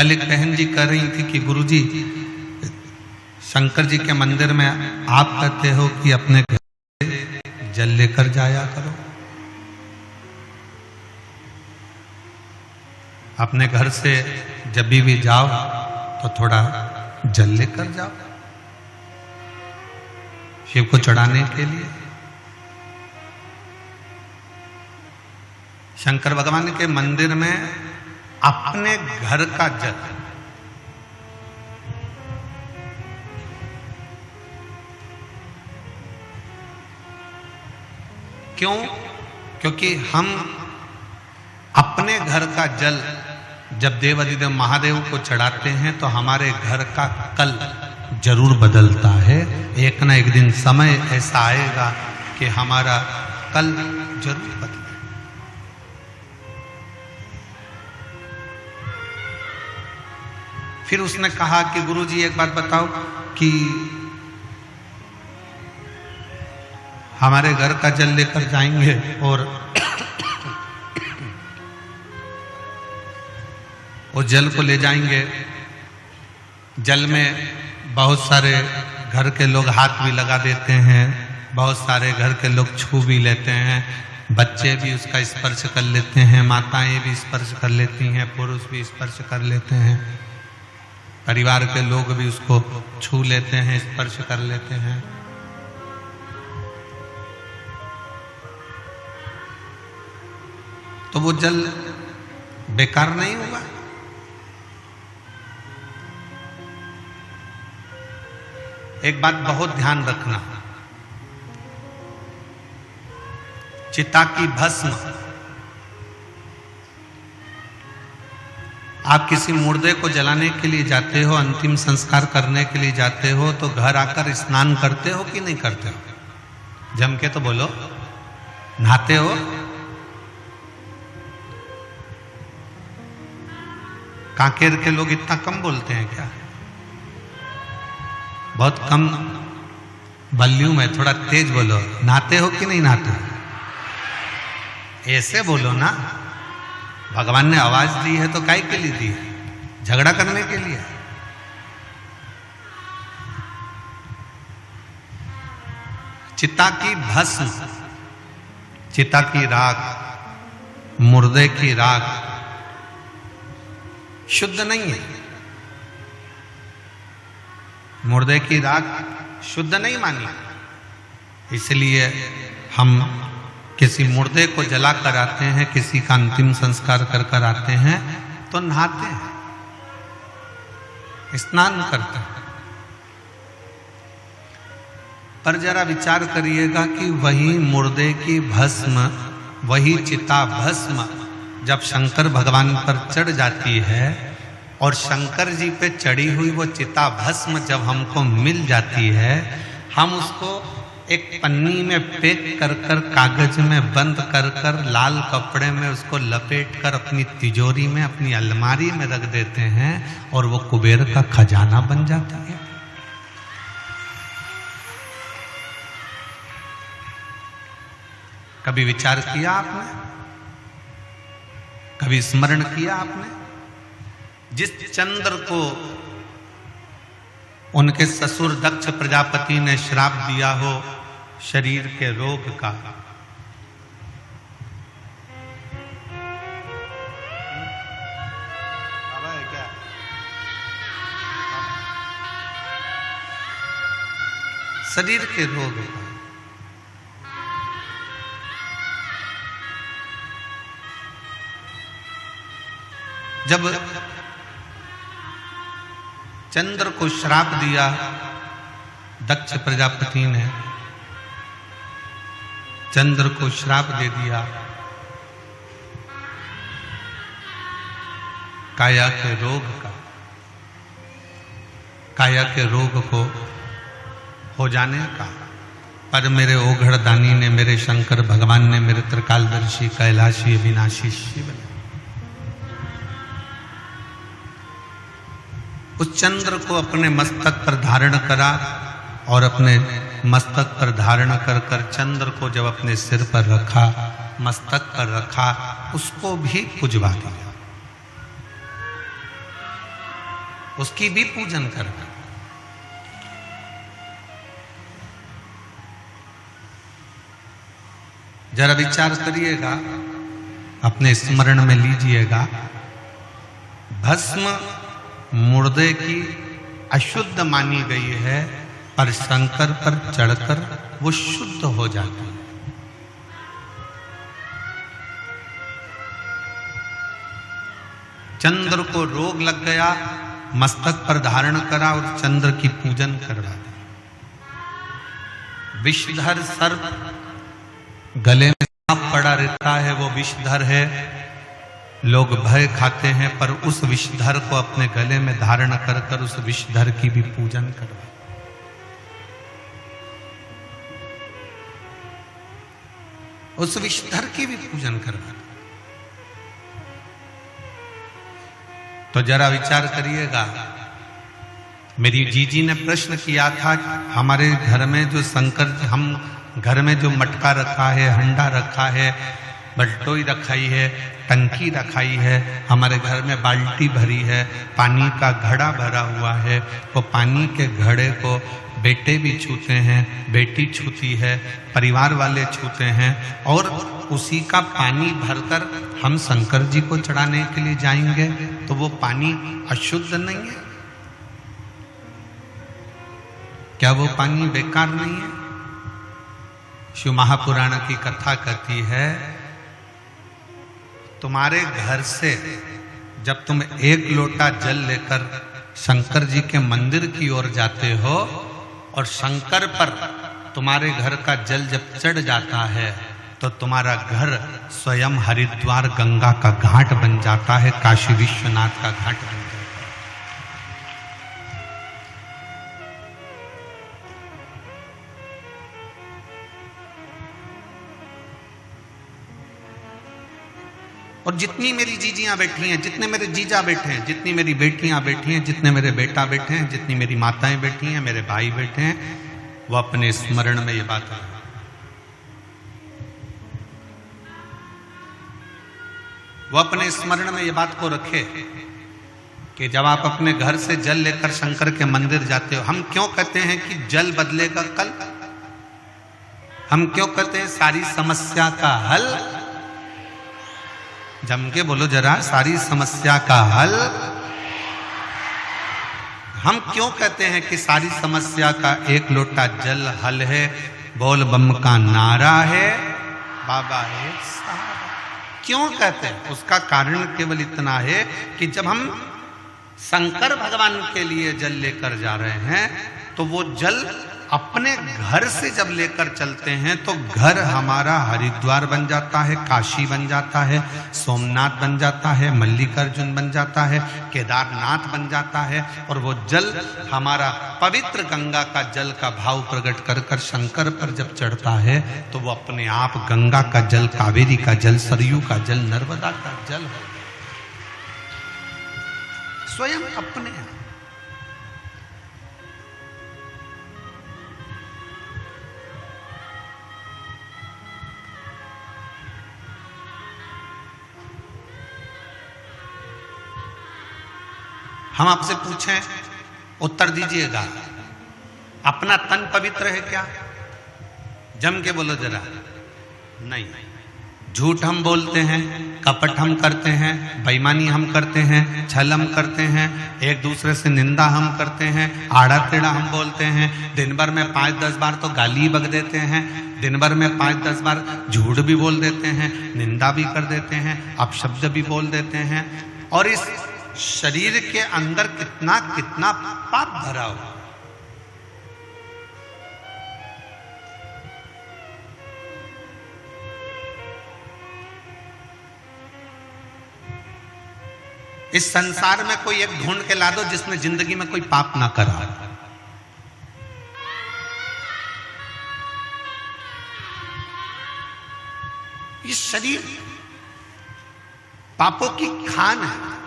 कल एक बहन जी कह रही थी कि गुरुजी शंकर जी के मंदिर में आप कहते हो कि अपने घर से जल लेकर जाया करो। अपने घर से जब भी जाओ तो थोड़ा जल लेकर जाओ शिव को चढ़ाने के लिए। शंकर भगवान के मंदिर में अपने घर का जल, क्यों? क्योंकि हम अपने घर का जल जब देवाधिदेव महादेव को चढ़ाते हैं तो हमारे घर का कल जरूर बदलता है। एक ना एक दिन समय ऐसा आएगा कि हमारा कल जरूर बदलेगा। फिर उसने कहा कि गुरुजी एक बात बताओ कि हमारे घर का जल लेकर जाएंगे और वो जल को ले जाएंगे, जल में बहुत सारे घर के लोग हाथ भी लगा देते हैं, बहुत सारे घर के लोग छू भी लेते हैं, बच्चे भी उसका स्पर्श कर लेते हैं, माताएं भी स्पर्श कर लेती हैं, पुरुष भी स्पर्श कर लेते हैं, परिवार के लोग भी उसको छू लेते हैं, स्पर्श कर लेते हैं। तो वो जल बेकार नहीं हुआ। एक बात बहुत ध्यान रखना, चिता की भस्म आप किसी मुर्दे को जलाने के लिए जाते हो, अंतिम संस्कार करने के लिए जाते हो तो घर आकर स्नान करते हो कि नहीं करते हो? जम के तो बोलो, नहाते हो? कांकेर के लोग इतना कम बोलते हैं क्या? बहुत कम वॉल्यूम है, थोड़ा तेज बोलो। नहाते हो कि नहीं नहाते हो? ऐसे बोलो ना, भगवान ने आवाज दी है तो काहे के लिए दी है? झगड़ा करने के लिए? चिता की भस्म, चिता की राख, मुर्दे की राख शुद्ध नहीं है। मुर्दे की राख शुद्ध नहीं मानी, इसलिए हम किसी मुर्दे को जला कर आते हैं, किसी का अंतिम संस्कार कर कर आते हैं तो नहाते हैं, स्नान करते हैं। पर जरा विचार करिएगा कि वही मुर्दे की भस्म, वही चिता भस्म जब शंकर भगवान पर चढ़ जाती है और शंकर जी पे चढ़ी हुई वो चिता भस्म जब हमको मिल जाती है, हम उसको एक पन्नी में पैक कर कर, कागज में बंद कर कर, लाल कपड़े में उसको लपेट कर अपनी तिजोरी में, अपनी अलमारी में रख देते हैं और वो कुबेर का खजाना बन जाती है। कभी विचार किया आपने? कभी स्मरण किया आपने? जिस चंद्र को उनके ससुर दक्ष प्रजापति ने श्राप दिया हो शरीर के रोग का, शरीर के रोग का, जब चंद्र को श्राप दिया दक्ष प्रजापति ने, चंद्र को श्राप दे दिया, काया के रोग का, काया के रोग को हो जाने का। पर मेरे ओघड़ दानी ने, मेरे शंकर भगवान ने, मेरे त्रिकालदर्शी कैलाशी अविनाशी शिव ने उस चंद्र को अपने मस्तक पर धारण करा और अपने मस्तक पर धारण कर कर चंद्र को जब अपने सिर पर रखा, मस्तक पर रखा, उसको भी पुजवा दिया। उसकी भी पूजन करना। जरा विचार करिएगा, अपने स्मरण में लीजिएगा, भस्म मुर्दे की अशुद्ध मानी गई है, पर शंकर पर चढ़कर वो शुद्ध हो जाती है। चंद्र को रोग लग गया, मस्तक पर धारण करा और चंद्र की पूजन करवा दी। विषधर सर्प, गले में सांप पड़ा रहता है, वो विषधर है, लोग भय खाते हैं, पर उस विषधर को अपने गले में धारण कर कर उस विषधर की भी पूजन करवा। उस विषधर की भी पूजन करवा। तो जरा विचार करिएगा, मेरी जीजी ने प्रश्न किया था, हमारे घर में जो शंकर, हम घर में जो मटका रखा है, हंडा रखा है, बल्टोई रखाई है, टंकी रखाई है, हमारे घर में बाल्टी भरी है, पानी का घड़ा भरा हुआ है, वो पानी के घड़े को बेटे भी छूते हैं, बेटी छूती है, परिवार वाले छूते हैं, और उसी का पानी भरकर हम शंकर जी को चढ़ाने के लिए जाएंगे, तो वो पानी अशुद्ध नहीं है? क्या वो पानी बेकार नहीं है? शिव महापुराण की कथा कहती है, तुम्हारे घर से जब तुम एक लोटा जल लेकर शंकर जी के मंदिर की ओर जाते हो और शंकर पर तुम्हारे घर का जल जब चढ़ जाता है, तो तुम्हारा घर स्वयं हरिद्वार गंगा का घाट बन जाता है, काशी विश्वनाथ का घाट बन जाता है। और जितनी मेरी जीजियां बैठी हैं, जितने मेरे जीजा बैठे हैं, जितनी मेरी बेटियां बैठी हैं, जितने मेरे बेटा बैठे हैं, जितनी मेरी माताएं बैठी हैं, मेरे भाई बैठे हैं, वो अपने स्मरण में ये बात है। वो अपने स्मरण में ये बात को रखे कि जब आप अपने घर से जल लेकर शंकर के मंदिर जाते हो, हम क्यों कहते हैं कि जल बदलेगा कल? हम क्यों कहते हैं सारी समस्या का हल? जम के बोलो जरा, सारी समस्या का हल। हम क्यों कहते हैं कि सारी समस्या का एक लोटा जल हल है? बोल बम का नारा है, बाबा है सहारा। क्यों कहते हैं? उसका कारण केवल इतना है कि जब हम शंकर भगवान के लिए जल लेकर जा रहे हैं, तो वो जल अपने घर से जब लेकर चलते हैं, तो घर हमारा हरिद्वार बन जाता है, काशी बन जाता है, सोमनाथ बन जाता है, मल्लिकार्जुन बन जाता है, केदारनाथ बन जाता है, और वो जल हमारा पवित्र गंगा का जल का भाव प्रकट कर कर शंकर पर जब चढ़ता है, तो वो अपने आप गंगा का जल, कावेरी का जल, सरयू का जल, नर्मदा का जल है, स्वयं अपने। हम आपसे पूछें, उत्तर दीजिएगा, अपना तन पवित्र है क्या? जम के बोलो जरा। नहीं। झूठ हम बोलते हैं, कपट हम करते हैं, बेईमानी हम करते हैं, छल हम करते हैं, एक दूसरे से निंदा हम करते हैं, आड़ा टेढ़ा हम बोलते हैं, दिन भर में 5-10 बार तो गाली बक देते हैं, दिन भर में 5-10 बार झूठ भी बोल देते हैं, निंदा भी कर देते हैं, अपशब्द भी बोल देते हैं, और इस शरीर के अंदर कितना कितना पाप भरा हो। इस संसार में कोई एक ढूंढ के ला दो जिसने जिंदगी में कोई पाप ना करा। ये शरीर पापों की खान है,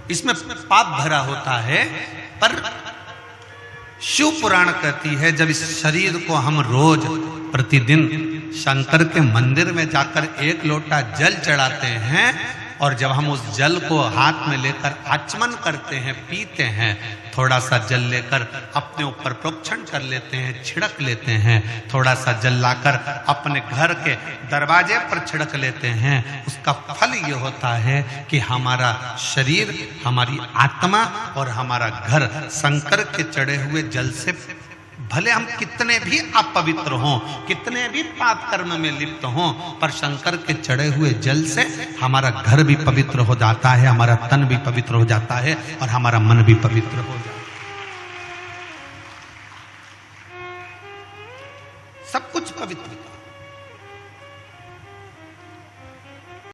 इसमें पाप भरा होता है, पर शिव पुराण कहती है जब इस शरीर को हम रोज प्रतिदिन शंकर के मंदिर में जाकर एक लोटा जल चढ़ाते हैं, और जब हम उस जल को हाथ में लेकर आचमन करते हैं, पीते हैं, थोड़ा सा जल लेकर अपने ऊपर प्रोक्षण कर लेते हैं, छिड़क लेते हैं, थोड़ा सा जल लाकर अपने घर के दरवाजे पर छिड़क लेते हैं, उसका फल ये होता है कि हमारा शरीर, हमारी आत्मा और हमारा घर शंकर के चढ़े हुए जल से, भले हम कितने भी अपवित्र हों, कितने भी पाप कर्म में लिप्त हों, पर शंकर के चढ़े हुए जल से हमारा घर भी पवित्र हो जाता है, हमारा तन भी पवित्र हो जाता है और हमारा मन भी पवित्र हो जाता है।